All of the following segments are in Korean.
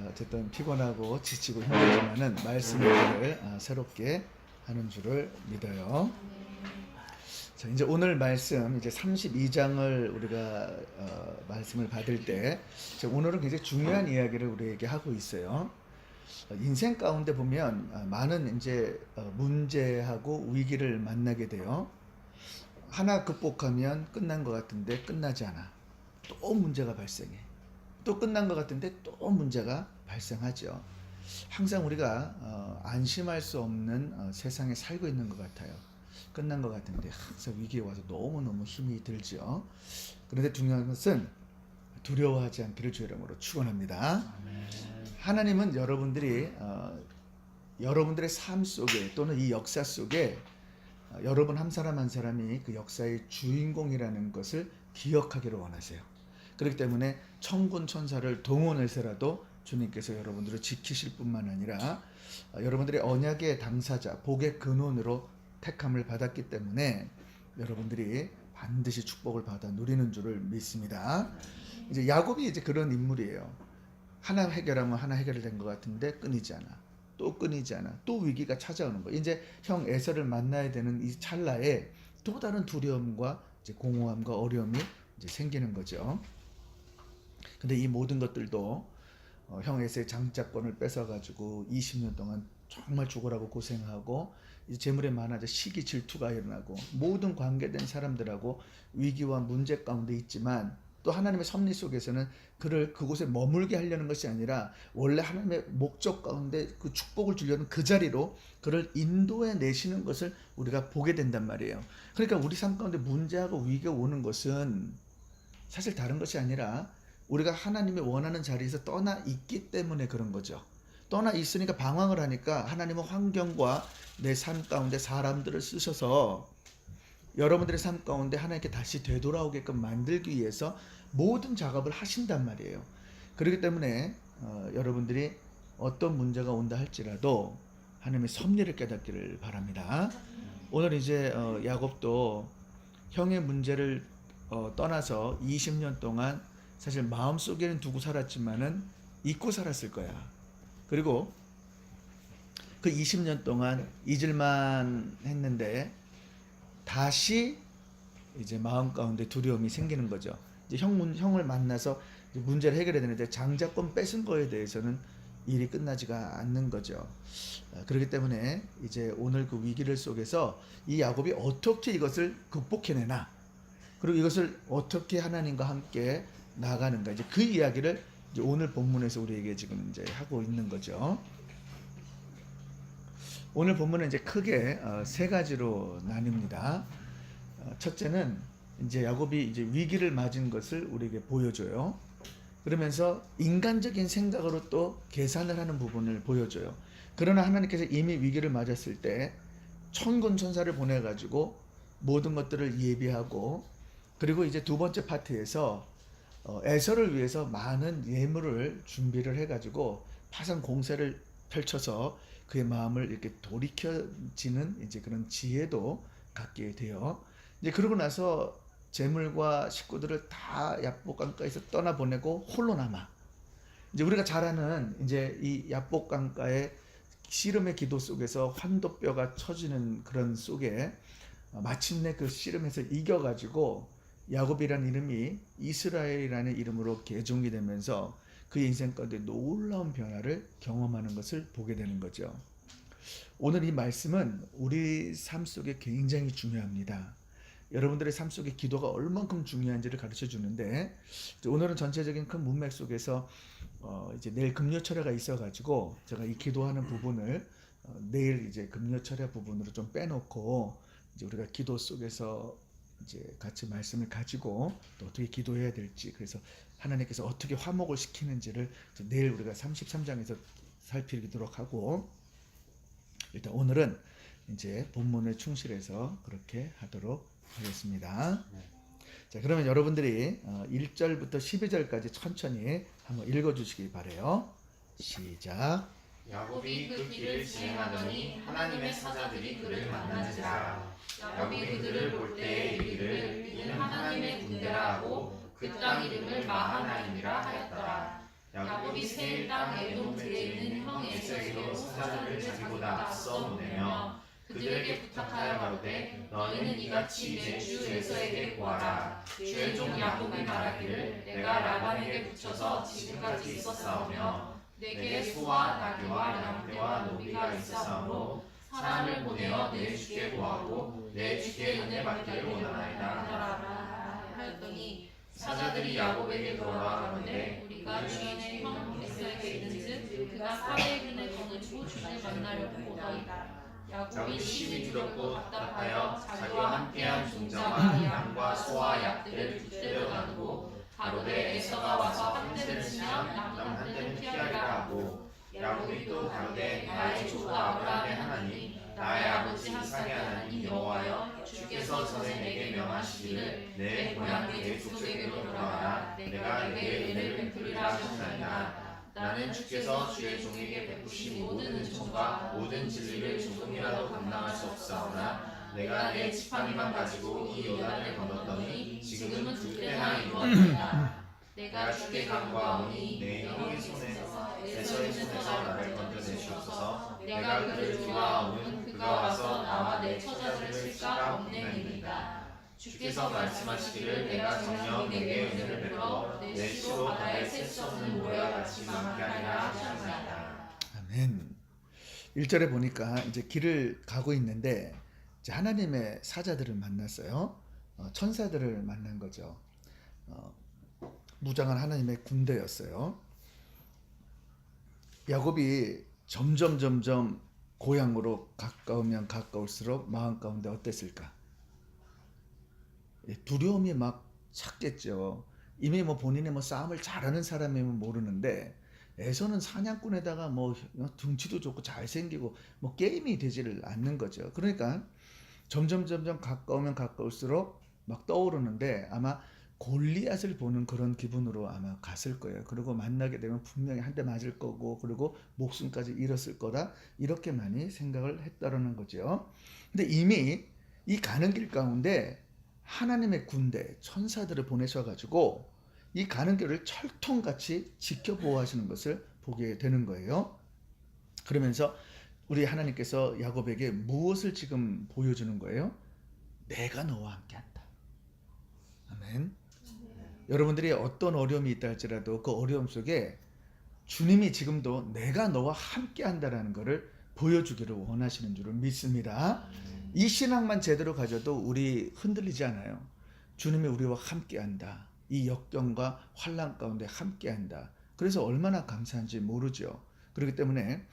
어쨌든 피곤하고 지치고 힘들지만은 말씀을 오늘 새롭게 하는 줄을 믿어요. 자, 이제 오늘 말씀 이제 32장을 우리가 말씀을 받을 때 오늘은 굉장히 중요한 이야기를 우리에게 하고 있어요. 인생 가운데 보면 많은 이제 문제하고 위기를 만나게 돼요. 하나 극복하면 끝난 것 같은데 끝나지 않아. 또 문제가 발생해. 또 끝난 것 같은데 또 문제가 발생하죠. 항상 우리가 안심할 수 없는 세상에 살고 있는 것 같아요. 끝난 것 같은데 항상 위기에 와서 너무너무 힘이 들죠. 그런데 중요한 것은 두려워하지 않기를 주의 이름으로 축원합니다. 하나님은 여러분들의 삶 속에 또는 이 역사 속에 여러분 한 사람 한 사람이 그 역사의 주인공이라는 것을 기억하기를 원하세요. 그렇기 때문에 천군 천사를 동원해서라도 주님께서 여러분들을 지키실 뿐만 아니라 여러분들의 언약의 당사자, 복의 근원으로 택함을 받았기 때문에 여러분들이 반드시 축복을 받아 누리는 줄을 믿습니다. 이제 야곱이 이제 그런 인물이에요. 하나 해결하면 하나 해결된 것 같은데 끊이지 않아. 또 끊이지 않아. 또 위기가 찾아오는 거예요. 이제 형 에서를 만나야 되는 이 찰나에 또 다른 두려움과 이제 공허함과 어려움이 이제 생기는 거죠. 근데 이 모든 것들도 형 에서의 장자권을 뺏어가지고 20년 동안 정말 죽으라고 고생하고 이제 재물에 많아져 시기 질투가 일어나고 모든 관계된 사람들하고 위기와 문제 가운데 있지만 또 하나님의 섭리 속에서는 그를 그곳에 머물게 하려는 것이 아니라 원래 하나님의 목적 가운데 그 축복을 주려는 그 자리로 그를 인도해 내시는 것을 우리가 보게 된단 말이에요. 그러니까 우리 삶 가운데 문제하고 위기가 오는 것은 사실 다른 것이 아니라 우리가 하나님이 원하는 자리에서 떠나 있기 때문에 그런 거죠. 떠나 있으니까 방황을 하니까 하나님은 환경과 내 삶 가운데 사람들을 쓰셔서 여러분들의 삶 가운데 하나님께 다시 되돌아오게끔 만들기 위해서 모든 작업을 하신단 말이에요. 그렇기 때문에 여러분들이 어떤 문제가 온다 할지라도 하나님의 섭리를 깨닫기를 바랍니다. 오늘 이제 야곱도 형의 문제를 떠나서 20년 동안 사실 마음속에는 두고 살았지만은 잊고 살았을 거야. 그리고 그 20년 동안 잊을만 했는데 다시 이제 마음 가운데 두려움이 생기는 거죠. 이제 형을 만나서 이제 문제를 해결해야 되는데 장자권 뺏은 거에 대해서는 일이 끝나지가 않는 거죠. 그렇기 때문에 이제 오늘 그 위기를 속에서 이 야곱이 어떻게 이것을 극복해내나, 그리고 이것을 어떻게 하나님과 함께 나가는가, 이제 그 이야기를 이제 오늘 본문에서 우리에게 지금 이제 하고 있는 거죠. 오늘 본문은 이제 크게 세 가지로 나뉩니다. 첫째는 이제 야곱이 이제 위기를 맞은 것을 우리에게 보여줘요. 그러면서 인간적인 생각으로 또 계산을 하는 부분을 보여줘요. 그러나 하나님께서 이미 위기를 맞았을 때 천군 천사를 보내가지고 모든 것들을 예비하고, 그리고 이제 두 번째 파트에서 에서를 위해서 많은 예물을 준비를 해가지고 파상 공세를 펼쳐서 그의 마음을 이렇게 돌이켜지는 이제 그런 지혜도 갖게 돼요. 이제 그러고 나서 재물과 식구들을 다 야복강가에서 떠나보내고 홀로 남아. 이제 우리가 잘 아는 이제 이 야복강가의 씨름의 기도 속에서 환도뼈가 쳐지는 그런 속에 마침내 그 씨름에서 이겨가지고 야곱이라는 이름이 이스라엘이라는 이름으로 개종이 되면서 그의 인생 가운데 놀라운 변화를 경험하는 것을 보게 되는 거죠. 오늘 이 말씀은 우리 삶 속에 굉장히 중요합니다. 여러분들의 삶 속에 기도가 얼만큼 중요한지를 가르쳐 주는데, 오늘은 전체적인 큰 문맥 속에서 이제 내일 금요철야가 있어가지고 제가 이 기도하는 부분을 내일 이제 금요철야 부분으로 좀 빼놓고 이제 우리가 기도 속에서 이제 같이 말씀을 가지고 또 어떻게 기도해야 될지, 그래서 하나님께서 어떻게 화목을 시키는지를 내일 우리가 33장에서 살피도록 하고, 일단 오늘은 이제 본문에 충실해서 그렇게 하도록 하겠습니다. 자, 그러면 여러분들이 1절부터 12절까지 천천히 한번 읽어주시기 바래요. 시작. 야곱이 그 길을 진행하더니 하나님의 사자들이 그를 만난지라. 야곱이 그들을 볼 때에 이르기를 이는 하나님의 군대라 하고 그 땅 이름을 마하나임이라 하였더라. 야곱이 세일 땅 에돔 들에 있는 형 에서에게로 사자들을 자기보다 앞서 보내며 그들에게 부탁하여 가로되 너희는 이같이 내 주 에서에게 구하라. 주의 종 야곱이 말하기를 내가 라반에게 붙여서 지금까지 있었사오며 내게 소와 나귀와 양떼와 노비가 있었사오므로 사람을 보내어 내 주께 구하고 내 주께 은혜 받기를 원하나이다 하였더니 사자들이 야곱에게 돌아와 가로되 우리가 주인의 형 에서에게 있는즉 그가 사내인을 거느리고 주를 만나려고 오더이다. 야곱이 심히 두렵고 답답하여 자기와 함께한 종자와 양과 소와 약들을 뒷대로 나누고 가로되 에서가 와서 한 대를 치면 남은 한 대는 피하리라 하고 야곱이 또 가로되 나의 조부 아브라함의 하나님 나의 아버지 이삭의 하나님 여호와여 주께서 전에 내게 명하시기를 내 고향 내 족속에게로 돌아와라. 내가 내게 은혜를 베풀리라 하셨나이다. 나는 주께서 주의 종에게 베푸신 모든 은총과 모든 진리를 조금이라도 감당할 수 없사오나 내가 내 지팡이만 가지고 이 요단을 건넜더니 지금은 두 때나 이루었나이다. 내가 주께 간구하오니 내 형의 손에서 에서의 손에서 나를 건져내시옵소서. 내가 그를 두려워하오는 그가 와서 나와 내 처자들을 칠까 겁내니이다. 주께서 말씀하시기를 내가 정녕 내게 은혜를 베풀어 내 시로 바다에 셀 수 없는 모래와 같이 많게 하리라 하셨나이다. 아멘. 1절에 보니까 이제 길을 가고 있는데 이제 하나님의 사자들을 만났어요. 천사들을 만난 거죠. 무장한 하나님의 군대였어요. 야곱이 점점 고향으로 가까우면 가까울수록 마음 가운데 어땠을까? 두려움이 막 찼겠죠. 이미 본인이 싸움을 잘하는 사람이면 모르는데 에서는 사냥꾼에다가 등치도 좋고 잘생기고 게임이 되지를 않는 거죠. 그러니까 점점 가까우면 가까울수록 막 떠오르는데 아마 골리앗을 보는 그런 기분으로 아마 갔을 거예요. 그리고 만나게 되면 분명히 한 대 맞을 거고 그리고 목숨까지 잃었을 거다 이렇게 많이 생각을 했다라는 거죠. 근데 이미 이 가는 길 가운데 하나님의 군대 천사들을 보내셔가지고 이 가는 길을 철통같이 지켜보호하시는 것을 보게 되는 거예요. 그러면서 우리 하나님께서 야곱에게 무엇을 지금 보여주는 거예요? 내가 너와 함께한다. 아멘. 여러분들이 어떤 어려움이 있다 할지라도 그 어려움 속에 주님이 지금도 내가 너와 함께한다라는 것을 보여주기를 원하시는 줄을 믿습니다. 이 신앙만 제대로 가져도 우리 흔들리지 않아요. 주님이 우리와 함께한다. 이 역경과 환난 가운데 함께한다. 그래서 얼마나 감사한지 모르죠. 그렇기 때문에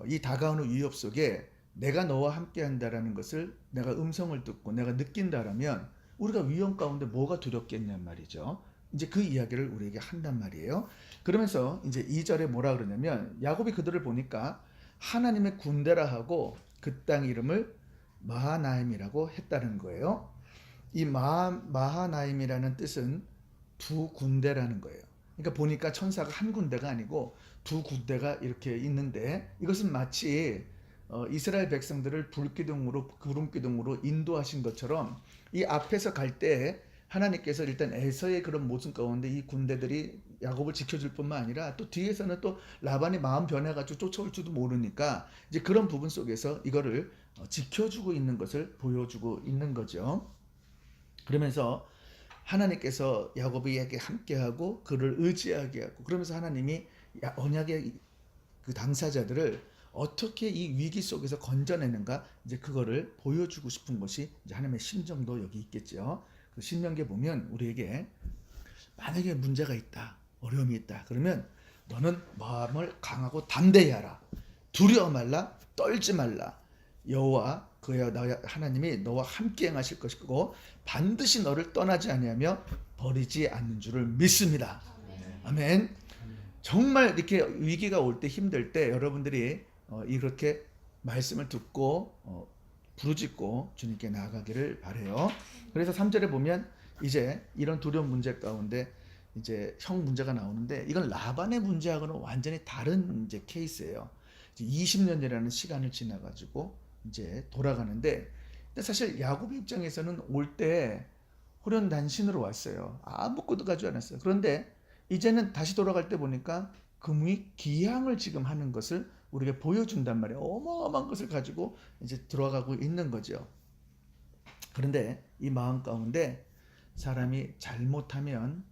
이 다가오는 위협 속에 내가 너와 함께한다라는 것을 내가 음성을 듣고 내가 느낀다라면 우리가 위험 가운데 뭐가 두렵겠냔 말이죠. 이제 그 이야기를 우리에게 한단 말이에요. 그러면서 이제 2절에 뭐라 그러냐면 야곱이 그들을 보니까 하나님의 군대라 하고 그 땅 이름을 마하나임이라고 했다는 거예요. 이 마하나임이라는 뜻은 두 군대라는 거예요. 그러니까 보니까 천사가 한 군대가 아니고 두 군대가 이렇게 있는데 이것은 마치 이스라엘 백성들을 불기둥으로 구름기둥으로 인도하신 것처럼 이 앞에서 갈 때 하나님께서 일단 에서의 그런 모습 가운데 이 군대들이 야곱을 지켜줄 뿐만 아니라 또 뒤에서는 또 라반이 마음 변해가지고 쫓아올지도 모르니까 이제 그런 부분 속에서 이거를 지켜주고 있는 것을 보여주고 있는 거죠. 그러면서 하나님께서 야곱에게 함께하고 그를 의지하게 하고 그러면서 하나님이 언약의 그 당사자들을 어떻게 이 위기 속에서 건져내는가 이제 그거를 보여주고 싶은 것이 이제 하나님의 심정도 여기 있겠죠. 그 신명기에 보면 우리에게 만약에 문제가 있다, 어려움이 있다, 그러면 너는 마음을 강하고 담대히 하라. 두려워 말라, 떨지 말라. 여호와 그의 너의 하나님이 너와 함께 행하실 것이고 반드시 너를 떠나지 아니하며 버리지 않는 줄을 믿습니다. 아멘. 정말 이렇게 위기가 올 때 힘들 때 여러분들이 이렇게 말씀을 듣고 부르짖고 주님께 나아가기를 바래요. 그래서 3절에 보면 이제 이런 두려운 문제 가운데 이제 형 문제가 나오는데 이건 라반의 문제하고는 완전히 다른 이제 케이스예요. 20년이라는 시간을 지나가지고 이제 돌아가는데 사실 야곱 입장에서는 올 때 호련단신으로 왔어요. 아무것도 가지고 않았어요. 그런데 이제는 다시 돌아갈 때 보니까 금이 기향을 지금 하는 것을 우리가 보여준단 말이에요. 어마어마한 것을 가지고 이제 들어가고 있는 거죠. 그런데 이 마음 가운데 사람이 잘못하면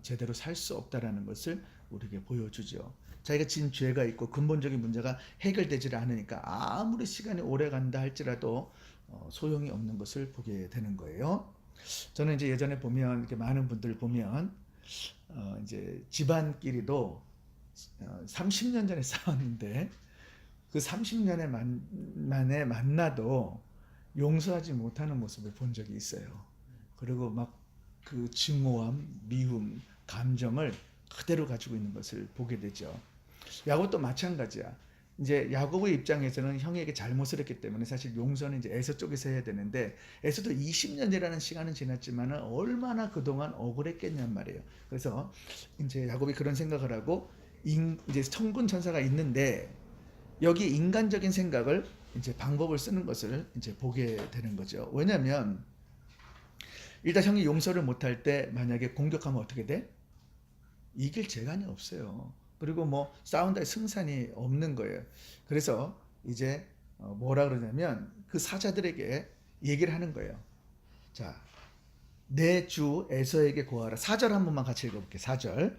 제대로 살 수 없다라는 것을 우리에게 보여주죠. 자기가 지은 죄가 있고 근본적인 문제가 해결되지 않으니까 아무리 시간이 오래 간다 할지라도 소용이 없는 것을 보게 되는 거예요. 저는 이제 예전에 보면 이렇게 많은 분들 보면 이제 집안끼리도 30년 전에 싸웠는데 그 30년에 만에 만나도 용서하지 못하는 모습을 본 적이 있어요. 그리고 막 그 증오함, 미움, 감정을 그대로 가지고 있는 것을 보게 되죠. 야곱도 마찬가지야. 이제 야곱의 입장에서는 형에게 잘못을 했기 때문에 사실 용서는 이제 에서 쪽에서 해야 되는데 에서도 20년이라는 시간은 지났지만 얼마나 그동안 억울했겠냔 말이에요. 그래서 이제 야곱이 그런 생각을 하고 이제 천군 천사가 있는데 여기 인간적인 생각을 이제 방법을 쓰는 것을 이제 보게 되는 거죠. 왜냐하면 일단 형이 용서를 못할 때 만약에 공격하면 어떻게 돼? 이길 재간이 없어요. 그리고 뭐 싸운다 승산이 없는 거예요. 그래서 이제 뭐라 그러냐면 그 사자들에게 얘기를 하는 거예요. 자, 내 주 에서에게 고하라. 4절 한 번만 같이 읽어볼게요. 4절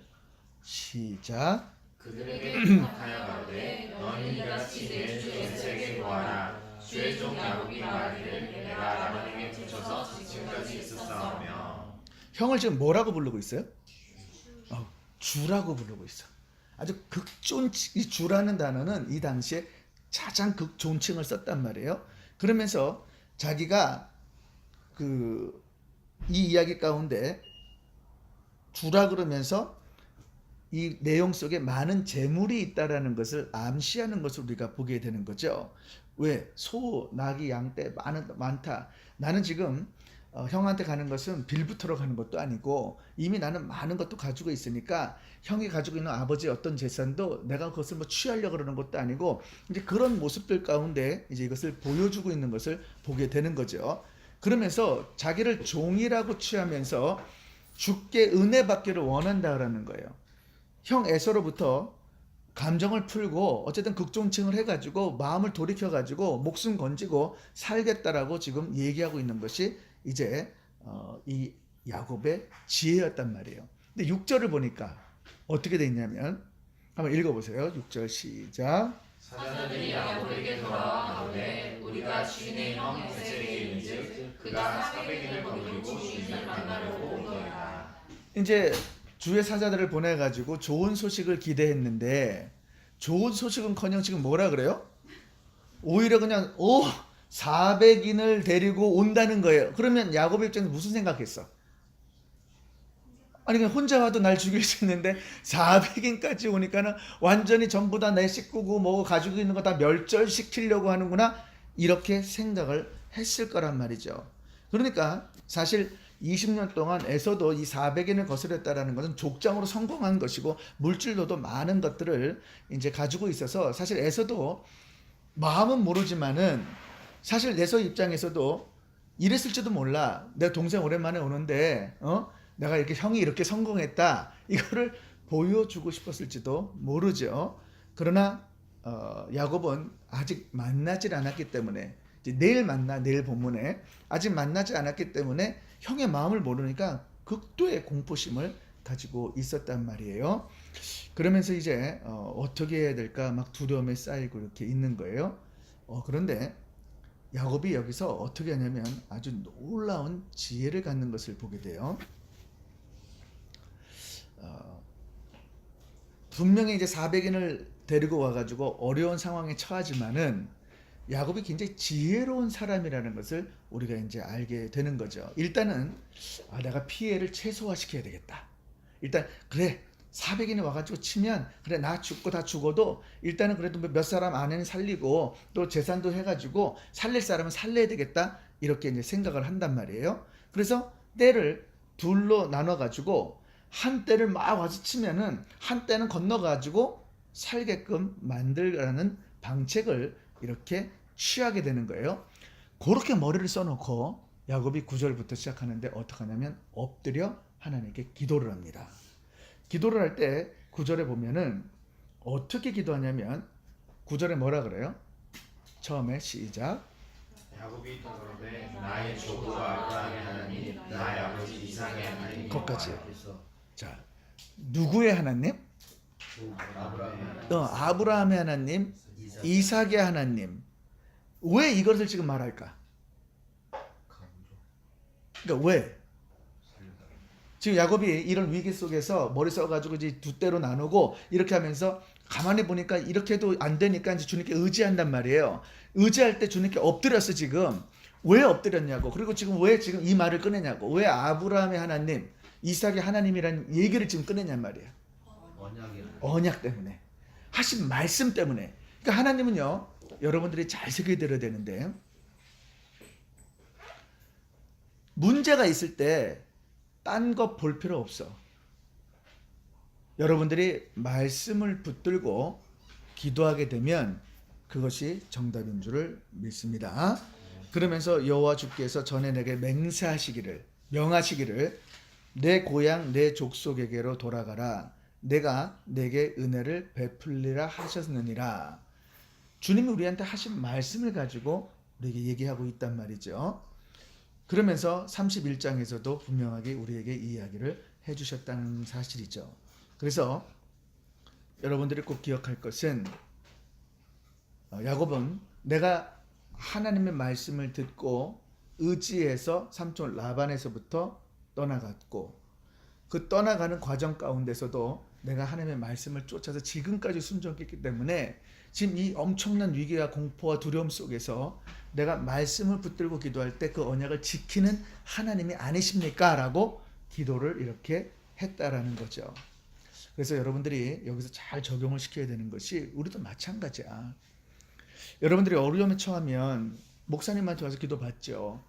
시작. 그들에게 부탁하여 가로되 너희는 이같이 내 주 에서에게 구하라. 주의 종 야곱이 말하기를 내가 라반에게 붙여서 지금까지 있었사오며. 형을 지금 뭐라고 부르고 있어요? 주라고 부르고 있어. 아주 이 주라는 단어는 이 당시에 가장 극존칭을 썼단 말이에요. 그러면서 자기가 이 이야기 가운데 주라 그러면서 이 내용 속에 많은 재물이 있다라는 것을 암시하는 것을 우리가 보게 되는 거죠. 왜? 소, 낙이, 양떼 많다. 나는 지금 형한테 가는 것은 빌부터러 가는 것도 아니고 이미 나는 많은 것도 가지고 있으니까 형이 가지고 있는 아버지의 어떤 재산도 내가 그것을 뭐 취하려고 그러는 것도 아니고 이제 그런 모습들 가운데 이제 이것을 보여주고 있는 것을 보게 되는 거죠. 그러면서 자기를 종이라고 취하면서 주께 은혜 받기를 원한다라는 거예요. 형 에서로부터 감정을 풀고 어쨌든 극존칭을 해가지고 마음을 돌이켜가지고 목숨 건지고 살겠다라고 지금 얘기하고 있는 것이 이제 이 야곱의 지혜였단 말이에요. 근데 6절을 보니까 어떻게 돼 있냐면 한번 읽어보세요. 6절 시작. 사자들이 야곱에게 돌아와 가로되 우리가 주인의 형 에서에게 있는즉 그가 400인을 거느리고 주인을 만나려고 온거니라. 이제 주의 사자들을 보내가지고 좋은 소식을 기대했는데 좋은 소식은커녕 지금 뭐라 그래요? 오히려 그냥 400인을 데리고 온다는 거예요. 그러면 야곱의 입장에서 무슨 생각했어? 아니 그냥 혼자 와도 날 죽일 수 있는데 400인까지 오니까는 완전히 전부 다 내 식구고 뭐고 가지고 있는 거 다 멸절시키려고 하는구나 이렇게 생각을 했을 거란 말이죠. 그러니까 사실 20년 동안 에서도 이 400인을 거스렸다라는 것은 족장으로 성공한 것이고 물질로도 많은 것들을 이제 가지고 있어서 사실 에서도 마음은 모르지만은 사실 에서 입장에서도 이랬을지도 몰라. 내 동생 오랜만에 오는데 내가 이렇게 형이 이렇게 성공했다 이거를 보여주고 싶었을지도 모르죠. 그러나 야곱은 아직 만나질 않았기 때문에 이제 내일 본문에 아직 만나지 않았기 때문에 형의 마음을 모르니까 극도의 공포심을 가지고 있었단 말이에요. 그러면서 이제 어떻게 해야 될까 막 두려움에 쌓이고 이렇게 있는 거예요. 그런데 야곱이 여기서 어떻게 하냐면 아주 놀라운 지혜를 갖는 것을 보게 돼요. 분명히 이제 400인을 데리고 와가지고 어려운 상황에 처하지만은 야곱이 굉장히 지혜로운 사람이라는 것을 우리가 이제 알게 되는 거죠. 일단은 내가 피해를 최소화시켜야 되겠다. 일단 그래 400인이 와가지고 치면 그래 나 죽고 다 죽어도 일단은 그래도 몇 사람 안에는 살리고 또 재산도 해가지고 살릴 사람은 살려야 되겠다 이렇게 이제 생각을 한단 말이에요. 그래서 떼를 둘로 나눠가지고 한 떼를 막 와서 치면은 한 떼는 건너가지고 살게끔 만들라는 방책을 이렇게 취하게 되는 거예요. 그렇게 머리를 써놓고 야곱이 9절부터 시작하는데 어떻게 하냐면 엎드려 하나님께 기도를 합니다. 기도를 할 때 9절에 보면은 어떻게 기도하냐면 9절에 뭐라 그래요? 처음에 시작. 야곱이 가로되 나의 조부 아브라함의 하나님 나의 아버지 이삭의 하나님 거기까지. 여호와께서 자, 누구의 하나님? 아브라함의 하나님, 이삭의 하나님. 왜 이것을 지금 말할까? 그러니까 왜? 지금 야곱이 이런 위기 속에서 머리 써가지고 이제 두 대로 나누고 이렇게 하면서 가만히 보니까 이렇게도 안 되니까 이제 주님께 의지한단 말이에요. 의지할 때 주님께 엎드렸어 지금. 왜 엎드렸냐고. 그리고 지금 왜 지금 이 말을 꺼내냐고. 왜 아브라함의 하나님, 이삭의 하나님이라는 얘기를 지금 꺼내냔 말이에요. 언약 때문에. 하신 말씀 때문에. 그러니까 하나님은요. 여러분들이 잘 새겨들어야 되는데 문제가 있을 때 딴 거 볼 필요 없어. 여러분들이 말씀을 붙들고 기도하게 되면 그것이 정답인 줄을 믿습니다. 그러면서 여호와 주께서 전에 내게 맹세하시기를 명하시기를 내 고향 내 족속에게로 돌아가라. 내가 내게 은혜를 베풀리라 하셨느니라. 주님이 우리한테 하신 말씀을 가지고 우리에게 얘기하고 있단 말이죠. 그러면서 31장에서도 분명하게 우리에게 이 이야기를 해주셨다는 사실이죠. 그래서 여러분들이 꼭 기억할 것은 야곱은 내가 하나님의 말씀을 듣고 의지해서 삼촌 라반에서부터 떠나갔고 그 떠나가는 과정 가운데서도 내가 하나님의 말씀을 쫓아서 지금까지 순종했기 때문에 지금 이 엄청난 위기와 공포와 두려움 속에서 내가 말씀을 붙들고 기도할 때 그 언약을 지키는 하나님이 아니십니까? 라고 기도를 이렇게 했다라는 거죠. 그래서 여러분들이 여기서 잘 적용을 시켜야 되는 것이 우리도 마찬가지야. 여러분들이 어려움에 처하면 목사님한테 와서 기도 받죠.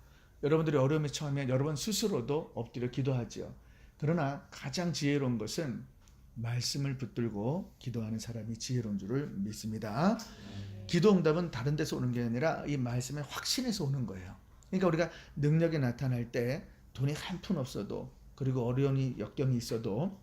여러분들이 어려움에 처하면 여러분 스스로도 엎드려 기도하죠. 그러나 가장 지혜로운 것은 말씀을 붙들고 기도하는 사람이 지혜로운 줄을 믿습니다. 기도 응답은 다른 데서 오는 게 아니라 이 말씀의 확신에서 오는 거예요. 그러니까 우리가 능력이 나타날 때 돈이 한 푼 없어도 그리고 어려운 역경이 있어도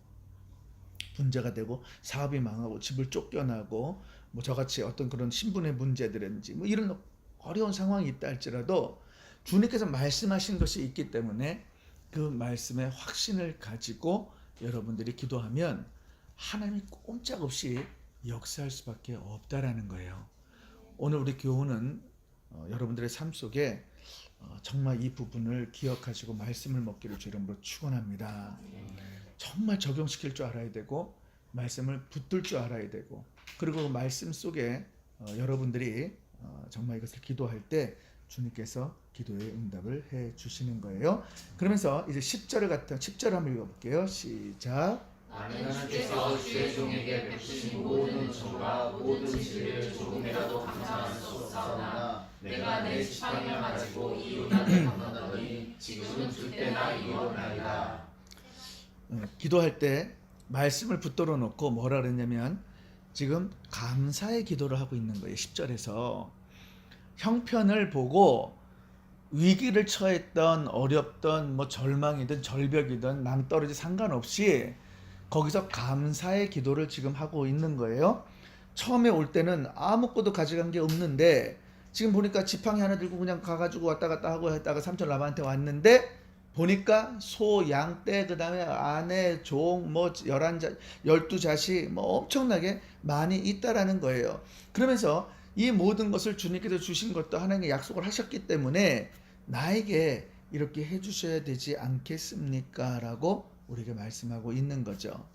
문제가 되고 사업이 망하고 집을 쫓겨나고 뭐 저같이 어떤 그런 신분의 문제들인지 뭐 이런 어려운 상황이 있다 할지라도 주님께서 말씀하신 것이 있기 때문에 그 말씀의 확신을 가지고 여러분들이 기도하면 하나님이 꼼짝없이 역사할 수밖에 없다라는 거예요. 오늘 우리 교훈은 여러분들의 삶 속에 정말 이 부분을 기억하시고 말씀을 먹기를 주 이름으로 축원합니다. 정말 적용시킬 줄 알아야 되고 말씀을 붙들 줄 알아야 되고 그리고 그 말씀 속에 여러분들이 정말 이것을 기도할 때 주님께서 기도의 응답을 해 주시는 거예요. 그러면서 이제 10절을 한번 읽어볼게요. 시작. 나는 주께서 주의 종에게 베푸신 모든 은총과 모든 진리를 조금이라도 감사할 수 없사오나 내가 내 지팡이를 가지고 이 요단을 건너더니 지금은 두 때나 이르렀나이다. 기도할 때 말씀을 붙들어 놓고 뭐라 그랬냐면 지금 감사의 기도를 하고 있는 거예요. 10절에서 형편을 보고 위기를 처했던 어렵던 뭐 절망이든 절벽이든 낭떠러지 상관없이 거기서 감사의 기도를 지금 하고 있는 거예요. 처음에 올 때는 아무것도 가져간 게 없는데 지금 보니까 지팡이 하나 들고 그냥 가가지고 왔다 갔다 하고 했다가 삼촌 라반한테 왔는데 보니까 소, 양, 떼, 그 다음에 아내, 종, 뭐 12자식 뭐 엄청나게 많이 있다라는 거예요. 그러면서 이 모든 것을 주님께서 주신 것도 하나님의 약속을 하셨기 때문에 나에게 이렇게 해주셔야 되지 않겠습니까? 라고 우리에게 말씀하고 있는 거죠.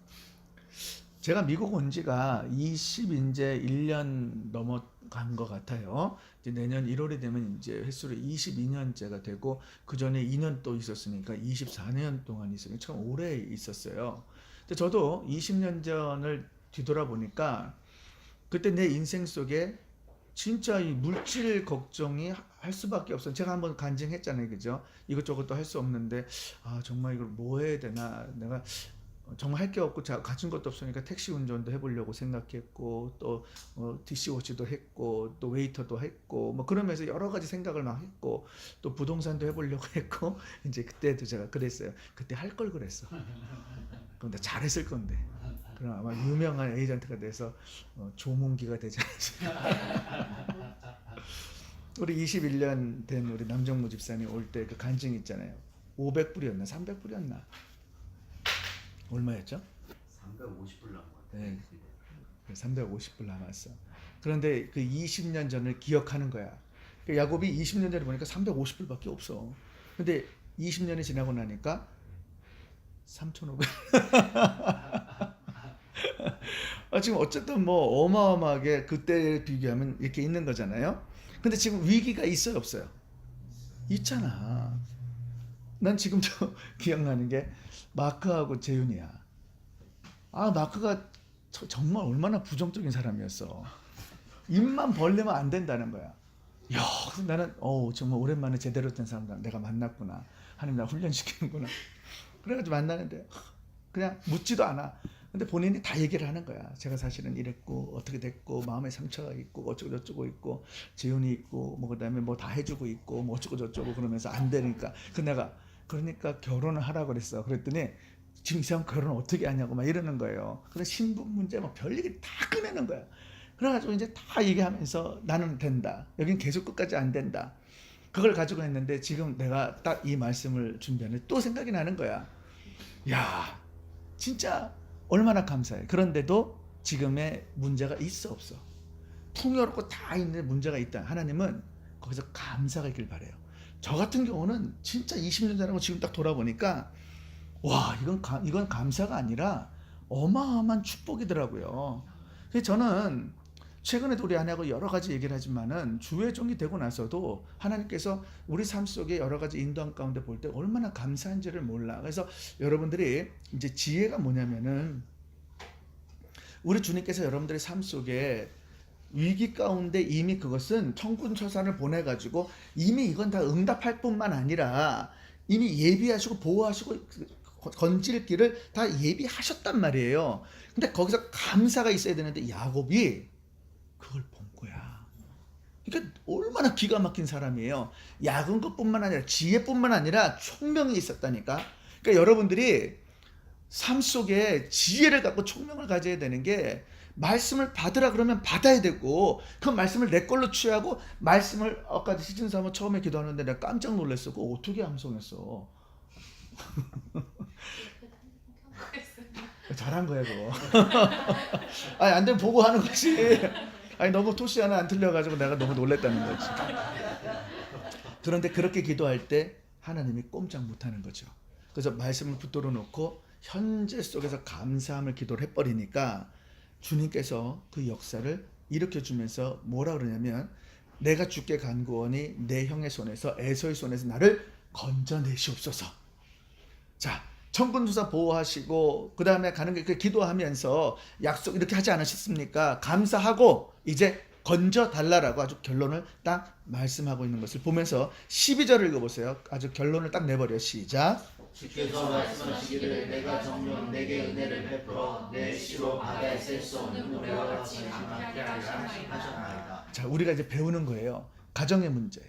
제가 미국 온 지가 이제 1년 넘어간 것 같아요. 이제 내년 1월이 되면 이제 횟수로 22년째가 되고 그 전에 2년 또 있었으니까 24년 동안 있으니까 참 오래 있었어요. 근데 저도 20년 전을 뒤돌아보니까 그때 내 인생 속에 진짜 이 물질 걱정이 할 수밖에 없어요. 제가 한번 간증했잖아요, 그죠? 이것저것도 할 수 없는데 정말 이걸 뭐 해야 되나 내가 정말 할 게 없고 가진 것도 없으니까 택시 운전도 해보려고 생각했고 또 DC워치도 했고 또 웨이터도 했고 뭐 그러면서 여러 가지 생각을 막 했고 또 부동산도 해보려고 했고 이제 그때도 제가 그랬어요. 그때 할 걸 그랬어. 그런데 잘했을 건데 그럼 아마 유명한 에이전트가 돼서 조문기가 되지 않았을까. 우리 21년 된 우리 남정무 집사님 올 때 그 간증 있잖아요. 500불이었나 300불이었나 얼마였죠? 350불 남은 것 같아요. 네. 350불 남았어. 그런데 그 20년 전을 기억하는 거야. 그 야곱이 20년 전에 보니까 350불밖에 없어. 근데 20년이 지나고 나니까 3,500. 지금 어쨌든 뭐 어마어마하게 그때에 비교하면 이렇게 있는 거잖아요. 근데 지금 위기가 있어요, 없어요? 있잖아. 난 지금도 기억나는 게 마크하고 재윤이야. 마크가 정말 얼마나 부정적인 사람이었어. 입만 벌리면 안 된다는 거야. 야, 그래서 나는 정말 오랜만에 제대로 된 사람 내가 만났구나. 하나님 나 훈련시키는구나. 그래가지고 만나는데 그냥 묻지도 않아. 근데 본인이 다 얘기를 하는 거야. 제가 사실은 이랬고 어떻게 됐고 마음에 상처가 있고 어쩌고 저쩌고 있고 재윤이 있고 뭐 그다음에 뭐 다 해주고 있고 뭐 어쩌고 저쩌고 그러면서 안 되니까 내가 그러니까 결혼을 하라고 그랬어. 그랬더니 지금 이 사람 결혼 어떻게 하냐고 막 이러는 거예요. 그래서 신분 문제 막 별얘기 다 꺼내는 거야. 그래가지고 이제 다 얘기하면서 나는 된다. 여긴 계속 끝까지 안 된다. 그걸 가지고 했는데 지금 내가 딱 이 말씀을 준비하는데 또 생각이 나는 거야. 야, 진짜 얼마나 감사해. 그런데도 지금의 문제가 있어 없어? 풍요롭고 다 있는데 문제가 있다. 하나님은 거기서 감사가 있길 바래요. 저 같은 경우는 진짜 20년 전하고 지금 딱 돌아보니까 와, 이건 감사가 아니라 어마어마한 축복이더라고요. 그래서 저는 최근에도 우리 아내하고 여러 가지 얘기를 하지만은 주의 종이 되고 나서도 하나님께서 우리 삶 속에 여러 가지 인도한 가운데 볼 때 얼마나 감사한지를 몰라. 그래서 여러분들이 이제 지혜가 뭐냐면은 우리 주님께서 여러분들의 삶 속에 위기 가운데 이미 그것은 천군천사를 보내가지고 이미 이건 다 응답할 뿐만 아니라 이미 예비하시고 보호하시고 건질 길을 다 예비하셨단 말이에요. 근데 거기서 감사가 있어야 되는데 야곱이 그걸 본 거야. 그러니까 얼마나 기가 막힌 사람이에요. 약은 것뿐만 아니라 지혜뿐만 아니라 총명이 있었다니까. 그러니까 여러분들이 삶 속에 지혜를 갖고 총명을 가져야 되는 게 말씀을 받으라 그러면 받아야 되고 그 말씀을 내 걸로 취하고 말씀을 아까 시즌 3 처음에 기도하는데 내가 깜짝 놀랐어. 그거 어떻게 암송했어? 잘한 거야 그거. 아니 안 되면 보고 하는 거지. 아니 너무 토시 하나 안 틀려가지고 내가 너무 놀랬다는 거지. 그런데 그렇게 기도할 때 하나님이 꼼짝 못하는 거죠. 그래서 말씀을 붙들어 놓고 현재 속에서 감사함을 기도를 해버리니까 주님께서 그 역사를 일으켜주면서 뭐라 그러냐면 내가 주께 간구하니 내 형의 손에서 에서의 손에서 나를 건져내시옵소서. 자, 천군천사 보호하시고 그 다음에 가는 게 기도하면서 약속 이렇게 하지 않으셨습니까? 감사하고 이제 건져달라라고 아주 결론을 딱 말씀하고 있는 것을 보면서 12절을 읽어보세요. 아주 결론을 딱 내버려. 시작. 주께서 말씀하시기를 내가 정녕 내게 은혜를 베풀어 내 시로 바다에 셀 수 없는 모래와 같이 많게 하리라 하셨나이다. 자, 우리가 이제 배우는 거예요. 가정의 문제,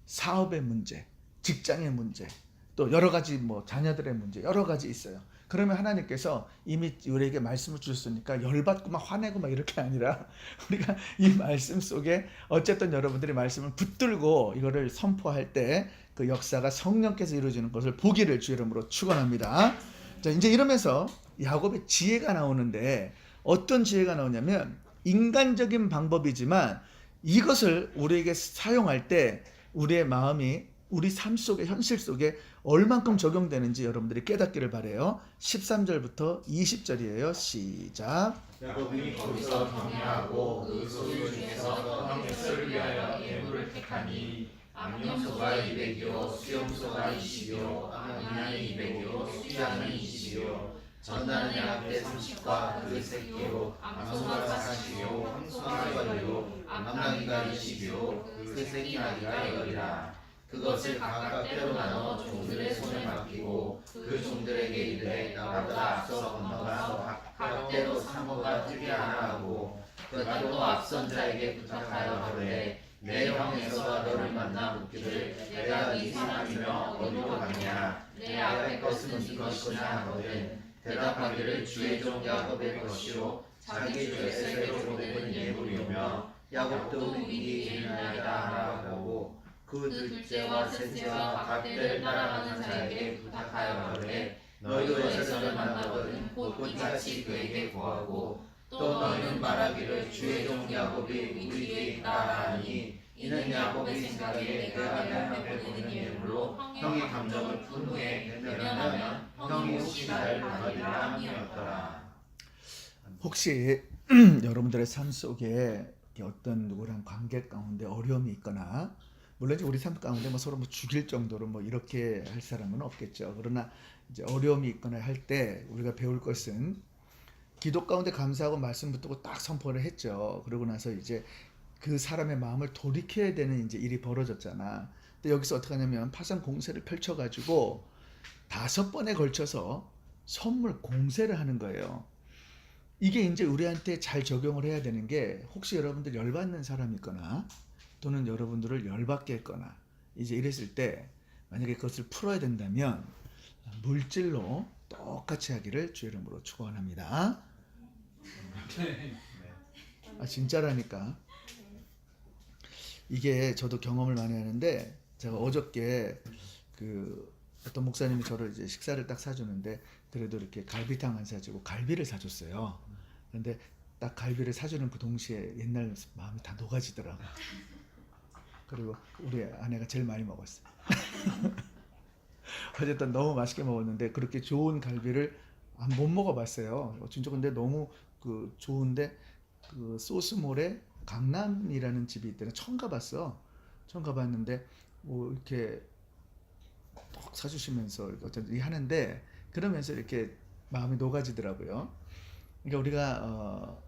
사업의 문제, 직장의 문제, 또 여러 가지 뭐 자녀들의 문제 여러 가지 있어요. 그러면 하나님께서 이미 우리에게 말씀을 주셨으니까 열받고 막 화내고 막 이렇게 아니라 우리가 이 말씀 속에 어쨌든 여러분들이 말씀을 붙들고 이거를 선포할 때 그 역사가 성령께서 이루어지는 것을 보기를 주 이름으로 축원합니다. 자, 이제 이러면서 야곱의 지혜가 나오는데 어떤 지혜가 나오냐면 인간적인 방법이지만 이것을 우리에게 사용할 때 우리의 마음이 우리 삶 속에 현실 속에 얼만큼 적용되는지 여러분들이 깨닫기를 바래요. 13절부터 20절이에요. 시작. 야곱이 거기서 경배하고 그 소유 중에서 형제를 위하여 예물을 택하니 암염소가 200이요 수염소가 20이요 암양이 200이요 수양이 20이요 전나는 양떼 30과 그 새끼요 암소가 40이요 황소가 10이요 암나귀가 20이요 그 새끼 나귀가 10이라. 그것을 각각 때로 나눠 종들의 손에 맡기고 그 종들에게 이르되 나보다 앞서 건너가서 각 때로 상어가 뜨게 하라 하고 그가 또 앞선 자에게 부탁하여 가로되 내 형 에서가 너를 만나 묻기를 내가 네 사람이며 어디로 갔냐 내 앞에 것은 네 것이냐 하거든 대답하기를 주의 종 야곱의 것이요 자기 주 에서로 보내는 예물이오며 야곱도 위기 일나이다 하라고 그 둘째와 셋째와 각 때를 따라가는 자에게 부탁하여 가로되 너희도 에서를 만나거든 곧 이같이 그에게 구하고 또 너희는 말하기를 주의 종 야곱이 우리 뒤에 있다 하니 이는 야곱의 생각에 내가 내 앞에 보내는 예물로 형이 감정을 푼 후에 대면하면 형이 혹시 나를 받으리라 함이었더라. 혹시 여러분들의 삶 속에 어떤 누구랑 관계 가운데 어려움이 있거나, 물론 이제 우리 삶 가운데 뭐 서로 뭐 죽일 정도로 뭐 이렇게 할 사람은 없겠죠. 그러나 이제 어려움이 있거나 할 때 우리가 배울 것은 기도 가운데 감사하고 말씀 붙들고 딱 선포를 했죠. 그러고 나서 이제 그 사람의 마음을 돌이켜야 되는 이제 일이 벌어졌잖아. 근데 여기서 어떻게 하냐면 파산 공세를 펼쳐가지고 5번에 걸쳐서 선물 공세를 하는 거예요. 이게 이제 우리한테 잘 적용을 해야 되는 게, 혹시 여러분들 열받는 사람이 있거나 또는 여러분들을 열받게 했거나 이제 이랬을 때 만약에 그것을 풀어야 된다면 물질로 똑같이 하기를 주의 이름으로 축원합니다. 진짜라니까. 이게 저도 경험을 많이 하는데, 제가 어저께 그 어떤 목사님이 저를 이제 식사를 딱 사주는데 그래도 이렇게 갈비탕 안 사주고 갈비를 사줬어요. 근데 딱 갈비를 사주는 그 동시에 옛날 마음이 다 녹아지더라고. 그리고 우리 아내가 제일 많이 먹었어요. 어쨌든 너무 맛있게 먹었는데 그렇게 좋은 갈비를 못 먹어봤어요. 진짜 근데 너무 그 좋은데 그 소스몰에 강남이라는 집이 있대요. 처음 가봤어. 처음 가봤는데 뭐 이렇게 톡 사주시면서 어떤 일 하는데 그러면서 이렇게 마음이 녹아지더라고요. 그러니까 우리가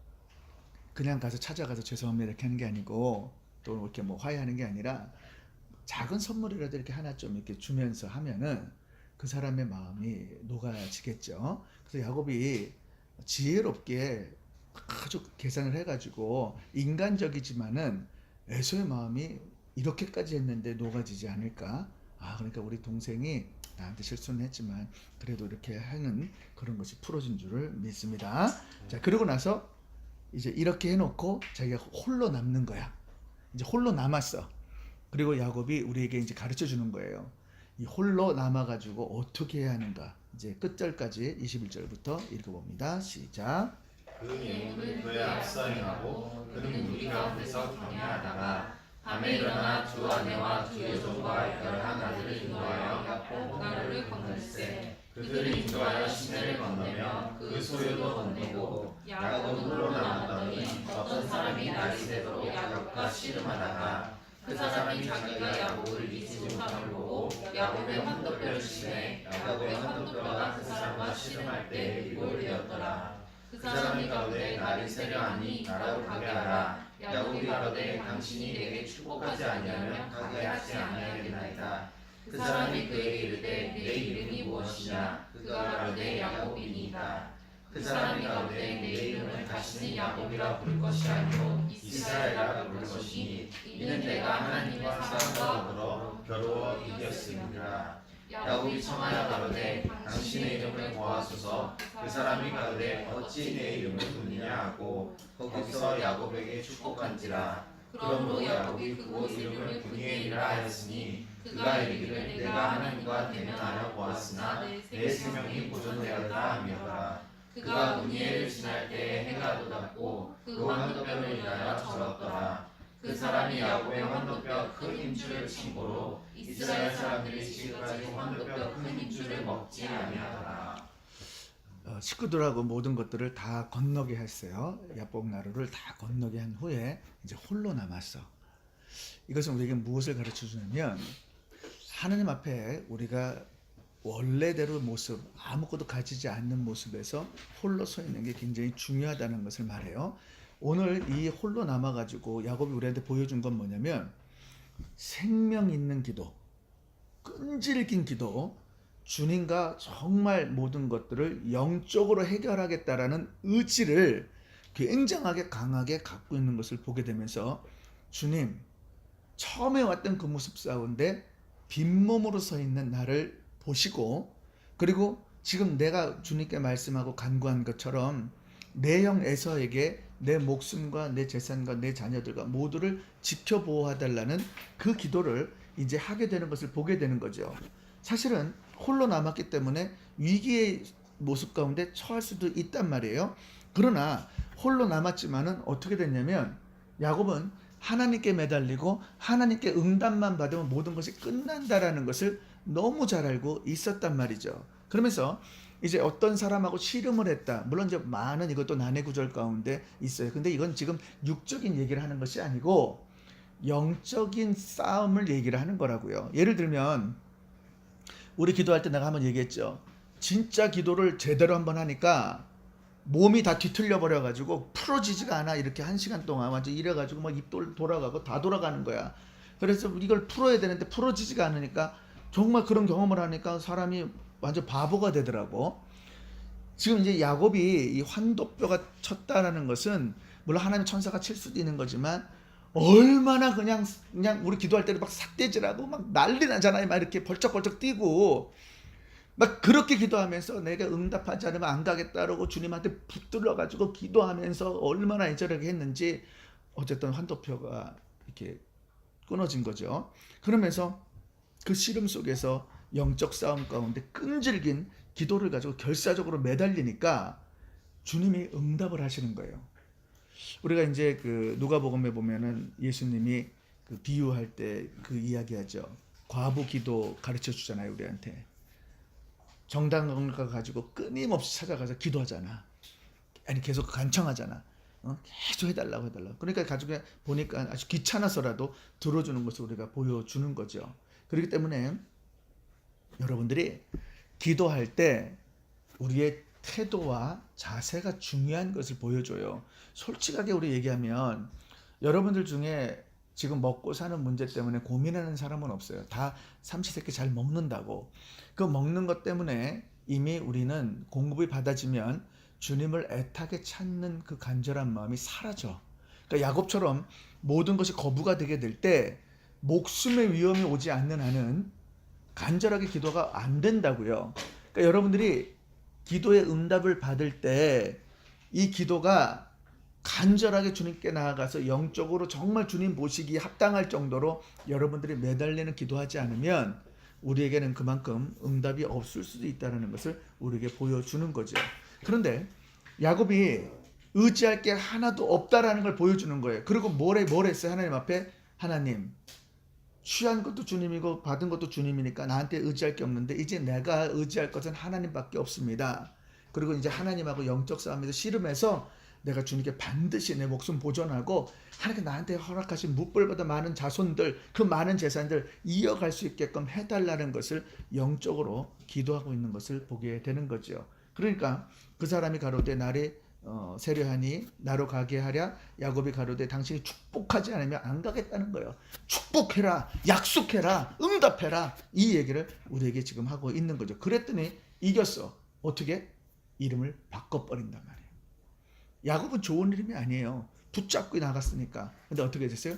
그냥 가서 찾아가서 죄송합니다 이렇게 하는 게 아니고, 또 이렇게 뭐 화해하는 게 아니라 작은 선물이라도 이렇게 하나 좀 이렇게 주면서 하면은 그 사람의 마음이 녹아지겠죠. 그래서 야곱이 지혜롭게 아주 계산을 해가지고, 인간적이지만은 에서의 마음이 이렇게까지 했는데 녹아지지 않을까. 그러니까 우리 동생이 나한테 실수는 했지만 그래도 이렇게 하는 그런 것이 풀어진 줄을 믿습니다. 자, 그러고 나서 이제 이렇게 해놓고 자기가 홀로 남는 거야. 이제 홀로 남았어. 그리고 야곱이 우리에게 이제 가르쳐 주는 거예요. 이 홀로 남아가지고 어떻게 해야 하는가. 이제 끝절까지 21절부터 읽어봅니다. 시작. 그 예물을 그의 앞서 행하고 그는 무리 가운데서 경외하다가 밤에 일어나 주 아내와 주의 종과 11아들을 인도하여 야복 나루를 건널세. 그들이 인도하여 시내를 건너며 그 소유도 건너고 야곱은 홀로 남았더니 어떤 사람이 날이 새도록 야곱과 씨름하다가 그 사람이 자기가 야곱을 잊지 못함을 보고 야곱의 환도뼈를 치매 야곱의 환도뼈가 그 사람과 씨름할 때 일골 되었더라. 그 사람이 가로되 날이 새려하니 나라로 가게 하라. 야곱이 가로되 당신이 내게 축복하지 아니하면 가게 하지 아니하겠나이다. 그 사람이 그에게 이르되 내 이름이 무엇이냐. 그가 가로되 야곱이니이다. 그 사람이 가로되 내 이름을 다시는 야곱이라 부를 것이 아니요 이스라엘이라 부를 것이니 이는 내가 하나님과 사람과 더불어 겨루어 이겼음이라. 야곱이 청하여 가로되 당신의 이름을 모아소서. 그 사람이 가로되 어찌 내 이름을 묻느냐 하고 거기서 야곱에게 축복한지라. 그러므로 야곱이 그곳 이름을 브니엘이라 하였으니 그가 이르기를 내가 하나님과 대면하여 보았으나 내 생명이 보존되었다 하미더라. 그가 브니엘을 지날 때에 해가 돋았고 그 환도뼈를 인하여 절었더라. 그 사람이 야곱의 환도뼈 큰 힘줄을 친고로 이스라엘 사람들이 지금까지 환도뼈 큰 힘줄을 먹지 아니하더라. 식구들하고 모든 것들을 다 건너게 했어요. 야복 나루를 다 건너게 한 후에 이제 홀로 남았어. 이것은 우리에게 무엇을 가르쳐 주냐면, 하나님 앞에 우리가 원래대로 모습, 아무것도 가지지 않는 모습에서 홀로 서 있는 게 굉장히 중요하다는 것을 말해요. 오늘 이 홀로 남아가지고 야곱이 우리한테 보여준 건 뭐냐면, 생명 있는 기도, 끈질긴 기도, 주님과 정말 모든 것들을 영적으로 해결하겠다라는 의지를 굉장하게 강하게 갖고 있는 것을 보게 되면서, 주님, 처음에 왔던 그 모습 가운데 빈몸으로 서 있는 나를 보시고, 그리고 지금 내가 주님께 말씀하고 간구한 것처럼 내 형 에서에게 내 목숨과 내 재산과 내 자녀들과 모두를 지켜보호하달라는 그 기도를 이제 하게 되는 것을 보게 되는 거죠. 사실은 홀로 남았기 때문에 위기의 모습 가운데 처할 수도 있단 말이에요. 그러나 홀로 남았지만은 어떻게 됐냐면 야곱은 하나님께 매달리고 하나님께 응답만 받으면 모든 것이 끝난다라는 것을 너무 잘 알고 있었단 말이죠. 그러면서 이제 어떤 사람하고 씨름을 했다. 물론 이제 많은 이것도 난해 구절 가운데 있어요. 근데 이건 지금 육적인 얘기를 하는 것이 아니고 영적인 싸움을 얘기를 하는 거라고요. 예를 들면 우리 기도할 때 내가 한번 얘기했죠. 진짜 기도를 제대로 한번 하니까 몸이 다 뒤틀려 버려 가지고 풀어지지가 않아. 이렇게 1시간 동안 완전 이래 가지고 막 입 돌아가고 다 돌아가는 거야. 그래서 이걸 풀어야 되는데 풀어지지가 않으니까 정말 그런 경험을 하니까 사람이 완전 바보가 되더라고. 지금 이제 야곱이 이 환도뼈가 쳤다라는 것은 물론 하나님 천사가 칠 수도 있는 거지만 얼마나 그냥 우리 기도할 때도 막 삭대질하고 막 난리 나잖아요. 막 이렇게 벌쩍벌쩍 뛰고 막 그렇게 기도하면서 내가 응답하지 않으면 안 가겠다 그러고 주님한테 붙들러 가지고 기도하면서 얼마나 애절하게 했는지 어쨌든 환도표가 이렇게 끊어진 거죠. 그러면서 그 씨름 속에서 영적 싸움 가운데 끈질긴 기도를 가지고 결사적으로 매달리니까 주님이 응답을 하시는 거예요. 우리가 이제 그 누가복음에 보면은 예수님이 그 비유할 때 그 이야기하죠. 과부 기도 가르쳐 주잖아요, 우리한테. 정당을 가지고 끊임없이 찾아가서 기도하잖아. 아니 계속 간청하잖아. 계속 해달라고. 그러니까 가지고 보니까 아주 귀찮아서라도 들어주는 것을 우리가 보여주는 거죠. 그렇기 때문에 여러분들이 기도할 때 우리의 태도와 자세가 중요한 것을 보여줘요. 솔직하게 우리 얘기하면 여러분들 중에 지금 먹고 사는 문제 때문에 고민하는 사람은 없어요. 다 삼시세끼 잘 먹는다고. 그 먹는 것 때문에 이미 우리는 공급이 받아지면 주님을 애타게 찾는 그 간절한 마음이 사라져. 그러니까 야곱처럼 모든 것이 거부가 되게 될 때 목숨의 위험이 오지 않는 한은 간절하게 기도가 안 된다고요. 그러니까 여러분들이 기도의 응답을 받을 때 이 기도가 간절하게 주님께 나아가서 영적으로 정말 주님 보시기에 합당할 정도로 여러분들이 매달리는 기도하지 않으면 우리에게는 그만큼 응답이 없을 수도 있다는 것을 우리에게 보여주는 거죠. 그런데 야곱이 의지할 게 하나도 없다라는 걸 보여주는 거예요. 그리고 뭘 했어요? 하나님 앞에 하나님 취한 것도 주님이고 받은 것도 주님이니까 나한테 의지할 게 없는데 이제 내가 의지할 것은 하나님밖에 없습니다. 그리고 이제 하나님하고 영적 싸움에서 씨름해서 내가 주님께 반드시 내 목숨 보존하고 하나님께 나한테 허락하신 뭇벌보다 많은 자손들 그 많은 재산들 이어갈 수 있게끔 해달라는 것을 영적으로 기도하고 있는 것을 보게 되는 거죠. 그러니까 그 사람이 가로되 날이 세려하니 나로 가게 하랴. 야곱이 가로되 당신이 축복하지 않으면 안 가겠다는 거예요. 축복해라, 약속해라, 응답해라, 이 얘기를 우리에게 지금 하고 있는 거죠. 그랬더니 이겼어. 어떻게? 이름을 바꿔버린단 말이에요. 야곱은 좋은 이름이 아니에요. 붙잡고 나갔으니까. 근데 어떻게 됐어요?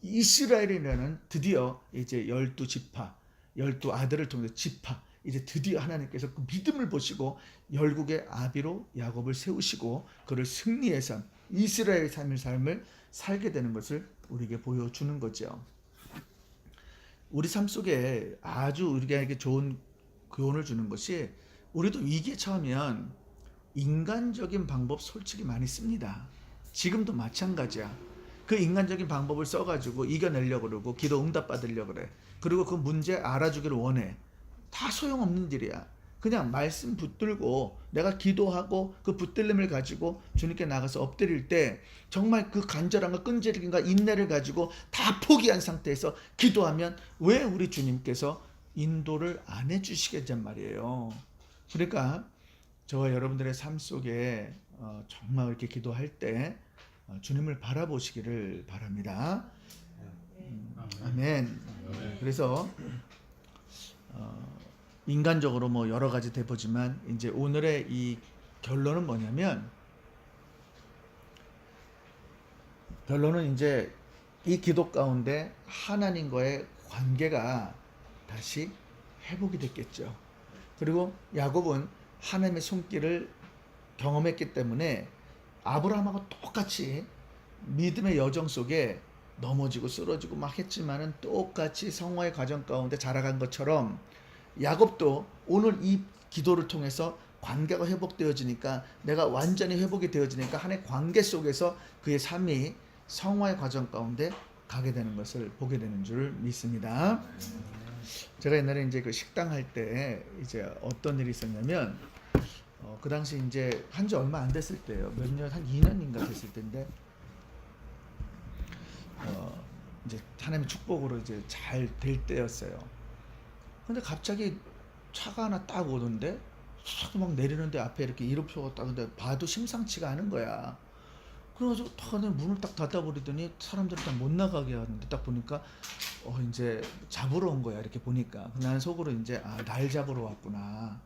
이스라엘이라는 드디어 이제 12지파, 12아들을 통해서 지파, 이제 드디어 하나님께서 그 믿음을 보시고 열국의 아비로 야곱을 세우시고 그를 승리의 삶, 이스라엘의 삶을 살게 되는 것을 우리에게 보여주는 거죠. 우리 삶 속에 아주 우리에게 좋은 교훈을 주는 것이 우리도 위기에 처하면 인간적인 방법 솔직히 많이 씁니다. 지금도 마찬가지야. 그 인간적인 방법을 써가지고 이겨내려고 그러고 기도 응답 받으려고 그래. 그리고 그 문제 알아주기를 원해. 다 소용없는 일이야. 그냥 말씀 붙들고 내가 기도하고 그 붙들림을 가지고 주님께 나가서 엎드릴 때 정말 그 간절함과 끈질김과 인내를 가지고 다 포기한 상태에서 기도하면 왜 우리 주님께서 인도를 안 해주시겠냔 말이에요. 그러니까 저와 여러분들의 삶 속에 정말 이렇게 기도할 때 주님을 바라보시기를 바랍니다. 아멘. 그래서 인간적으로 뭐 여러 가지 돼보지만 이제 오늘의 이 결론은 뭐냐면 결론은 이제 이 기도 가운데 하나님과의 관계가 다시 회복이 됐겠죠. 그리고 야곱은 하나님의 손길을 경험했기 때문에 아브라함하고 똑같이 믿음의 여정 속에 넘어지고 쓰러지고 막 했지만은 똑같이 성화의 과정 가운데 자라간 것처럼 야곱도 오늘 이 기도를 통해서 관계가 회복되어지니까 내가 완전히 회복이 되어지니까 하나의 관계 속에서 그의 삶이 성화의 과정 가운데 가게 되는 것을 보게 되는 줄 믿습니다. 제가 옛날에 이제 그 식당 할 때 이제 어떤 일이 있었냐면 그 당시 이제 한 지 얼마 안 됐을 때예요. 몇 년, 한 2년인가 됐을 때인데 이제 하나님의 축복으로 이제 잘 될 때였어요. 근데 갑자기 차가 하나 딱 오는데 막 내리는데 앞에 이렇게 이름표가 딱 근데 봐도 심상치가 않은 거야. 그래가지고 딱 문을 딱 닫아버리더니 사람들이 다 못 나가게 하는데 딱 보니까 이제 잡으러 온 거야. 이렇게 보니까 나는 속으로 이제 날 잡으러 왔구나.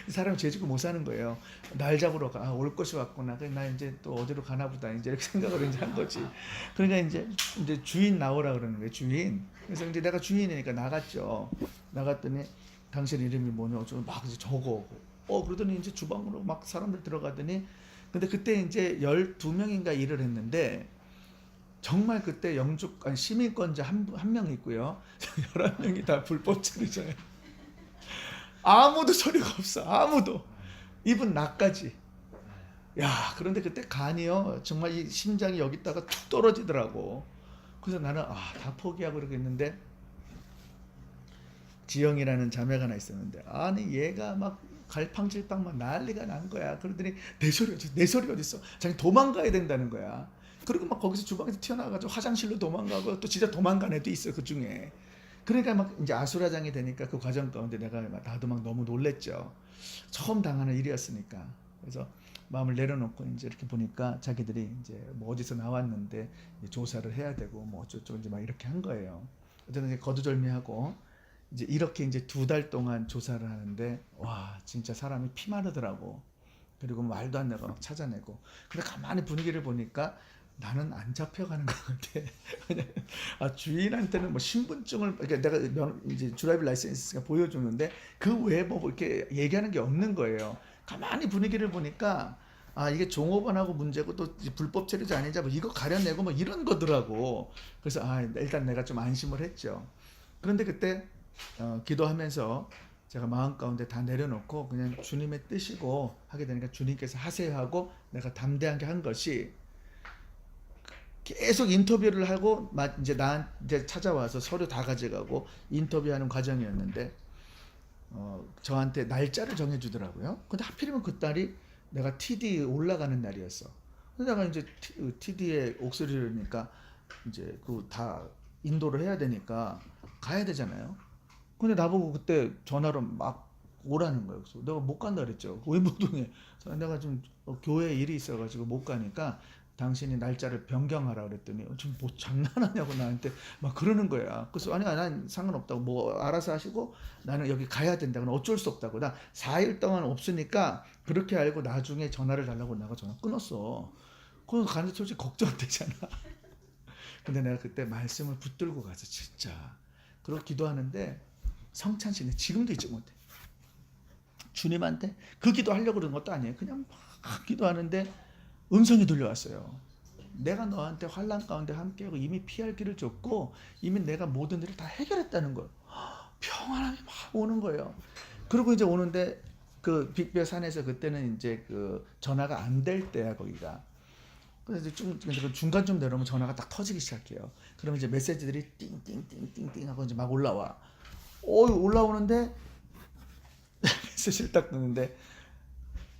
이 사람 죄지고 못 사는 거예요. 날 잡으러 올 것이 왔구나. 그래서 나 이제 또 어디로 가나 보다 이제 이렇게 생각을 이제 한 거지. 그러니까 이제 주인 나오라 그러는 거예요. 주인. 그래서 이제 내가 주인이니까 나갔죠. 나갔더니 당신 이름이 뭐냐? 막 이제 적어. 그러더니 이제 주방으로 막 사람들 들어가더니 근데 그때 이제 12명인가 일을 했는데 정말 그때 시민권자 한 명 있고요. 11명이 다 불법체류자예요. 아무도 소리가 없어. 아무도. 입은 나까지. 야, 그런데 그때 간이요. 정말 이 심장이 여기다가 툭 떨어지더라고. 그래서 나는 다 포기하고 그러겠는데 지영이라는 자매가 하나 있었는데 아니 얘가 막 갈팡질팡 막 난리가 난 거야. 그러더니 내 소리 어딨어? 자기 도망가야 된다는 거야. 그리고 막 거기서 주방에서 튀어나와가지고 화장실로 도망가고 또 진짜 도망간 애도 있어 그 중에. 그러니까 막 이제 아수라장이 되니까 그 과정 가운데 나도 막 너무 놀랬죠. 처음 당하는 일이었으니까. 그래서 마음을 내려놓고 이제 이렇게 보니까 자기들이 이제 뭐 어디서 나왔는데 조사를 해야 되고 뭐 어쩌고 이제 막 이렇게 한 거예요. 어쨌든 이제 거두절미하고 이제 이렇게 이제 2달 동안 조사를 하는데 와 진짜 사람이 피 마르더라고. 그리고 말도 안 되고 막 찾아내고. 근데 가만히 분위기를 보니까 나는 안 잡혀가는 것 같아. 주인한테는 뭐 신분증을 그러니까 내가 이제 드라이브 라이센스가 보여주는데 그 외에 뭐 이렇게 얘기하는 게 없는 거예요. 가만히 분위기를 보니까 이게 종업원하고 문제고 또 불법 체류자 아니자 뭐 이거 가려내고 뭐 이런 거더라고. 그래서 일단 내가 좀 안심을 했죠. 그런데 그때 기도하면서 제가 마음 가운데 다 내려놓고 그냥 주님의 뜻이고 하게 되니까 주님께서 하세요 하고 내가 담대하게 한 것이 계속 인터뷰를 하고 이제 나한테 찾아와서 서류 다 가져가고 인터뷰하는 과정이었는데 저한테 날짜를 정해주더라고요. 근데 하필이면 그 날이 내가 TD 올라가는 날이었어. 근데 내가 이제 TD에 옥소리를 하니까 이제 그 다 인도를 해야 되니까 가야 되잖아요. 근데 나보고 그때 전화로 막 오라는 거예요. 그래서 내가 못 간다 그랬죠. 왜 못 오냐? 내가 좀 교회에 일이 있어가지고 못 가니까 당신이 날짜를 변경하라 그랬더니 지금 뭐 장난하냐고 나한테 막 그러는 거야. 그래서 아니 난 상관없다고 뭐 알아서 하시고 나는 여기 가야 된다고 어쩔 수 없다고 나 4일 동안 없으니까 그렇게 알고 나중에 전화를 달라고 내가 전화 끊었어. 그래서 가는데 솔직히 걱정되잖아. 근데 내가 그때 말씀을 붙들고 가서 진짜 그렇게 기도하는데 성찬식에 지금도 잊지 못해. 주님한테 그 기도하려고 그런 것도 아니에요. 그냥 막 기도하는데 음성이 들려왔어요. 내가 너한테 환난 가운데 함께하고 이미 피할 길을 줬고 이미 내가 모든 일을 다 해결했다는 거예요. 평안함이 막 오는 거예요. 그리고 이제 오는데 그 빅베어 산에서 그때는 이제 그 전화가 안 될 때야 거기가. 그래서 중간 좀 내려오면 전화가 딱 터지기 시작해요. 그러면 이제 메시지들이 띵띵띵띵띵 하고 이제 막 올라와. 올라오는데 메시지를 딱 넣는데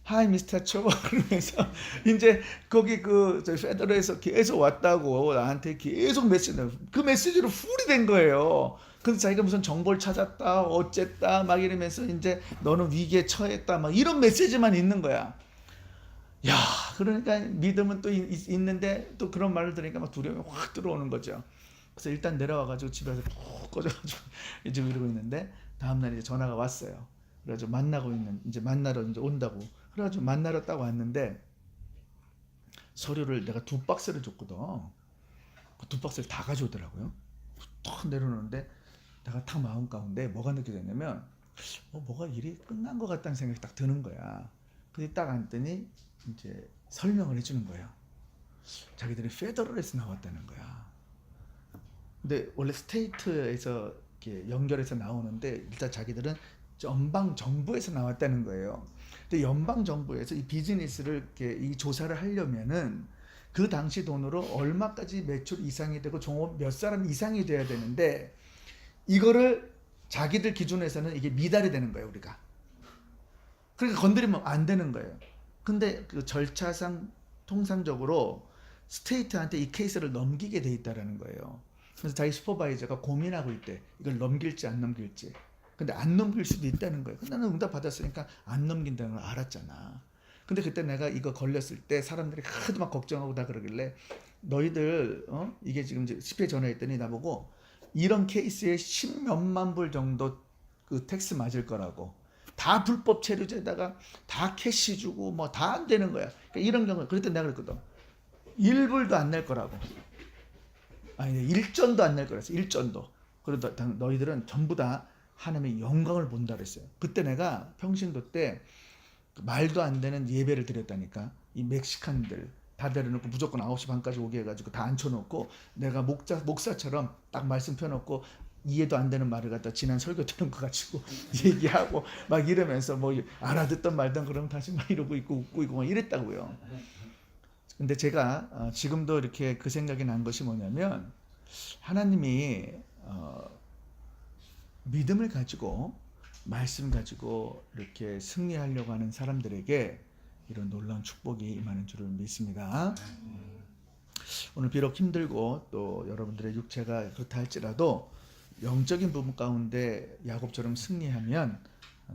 하이 미스터 초 그러면서 이제 거기 저희 페더럴에서 계속 왔다고 나한테 계속 그 메시지로 풀이 된 거예요. 그래서 자기가 무슨 정보를 찾았다 어쨌다 막 이러면서 이제 너는 위기에 처했다 막 이런 메시지만 있는 거야. 야, 그러니까 믿음은 또 있는데 또 그런 말을 들으니까 막 두려움이 확 들어오는 거죠. 그래서 일단 내려와가지고 집에서 푹 꺼져가지고 지금 이러고 있는데 다음날 이제 전화가 왔어요. 그래가지고 만나러 이제 온다고. 그래가지고 만나러 딱 왔는데 서류를 내가 2박스를 줬거든. 그 2박스를 다 가져오더라고요. 탁 내려놓는데 내가 탁 마음 가운데 뭐가 느껴졌냐면 뭐가 일이 끝난 것 같다는 생각이 딱 드는 거야. 근데 딱 앉더니 이제 설명을 해주는 거예요. 자기들이 페더럴에서 나왔다는 거야. 근데 원래 스테이트에서 이렇게 연결해서 나오는데 일단 자기들은 연방 정부에서 나왔다는 거예요. 근데 연방 정부에서 이 비즈니스를 이렇게 이 조사를 하려면은 그 당시 돈으로 얼마까지 매출 이상이 되고 종업 몇 사람 이상이 돼야 되는데 이거를 자기들 기준에서는 이게 미달이 되는 거예요, 우리가. 그러니까 건드리면 안 되는 거예요. 근데 그 절차상 통상적으로 스테이트한테 이 케이스를 넘기게 돼 있다라는 거예요. 그래서 자기 슈퍼바이저가 고민하고 있대. 이걸 넘길지 안 넘길지. 근데 안 넘길 수도 있다는 거예요. 근데 나는 응답 받았으니까 안 넘긴다는 걸 알았잖아. 근데 그때 내가 이거 걸렸을 때 사람들이 하도 막 걱정하고 다 그러길래 너희들 이게 지금 이제 10회 전화했더니 나보고 이런 케이스에 10몇만 불 정도 그 텍스 맞을 거라고. 다 불법 체류제에다가 다 캐시 주고 뭐 다 안 되는 거야. 그러니까 이런 경우 그랬더니 내가 그랬거든. 1불도 안 낼 거라고. 아니 1전도 안 낼 거랬어. 1전도. 그러다 너희들은 전부 다 하나님의 영광을 본다 그랬어요. 그때 내가 평신도 때 말도 안 되는 예배를 드렸다니까. 이 멕시칸들 다 데려놓고 무조건 9시 반까지 오게 해가지고 다 앉혀놓고 내가 목사처럼 딱 말씀 펴놓고 이해도 안 되는 말을 갖다 지난 설교 들은 거 가지고 얘기하고 막 이러면서 뭐 알아듣던 말던 그러면 다시 막 이러고 있고 웃고 있고 막 이랬다고요. 근데 제가 지금도 이렇게 그 생각이 난 것이 뭐냐면 하나님이 믿음을 가지고 말씀 가지고 이렇게 승리하려고 하는 사람들에게 이런 놀라운 축복이 임하는 줄을 믿습니다. 오늘 비록 힘들고 또 여러분들의 육체가 그렇다 할지라도 영적인 부분 가운데 야곱처럼 승리하면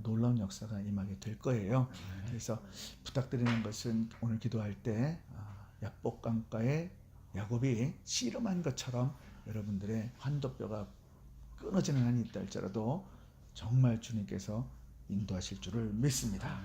놀라운 역사가 임하게 될 거예요. 그래서 부탁드리는 것은 오늘 기도할 때 야복강가에 야곱이 씨름한 것처럼 여러분들의 환도뼈가 끊어지는 한이 있다 할지라도 정말 주님께서 인도하실 줄을 믿습니다.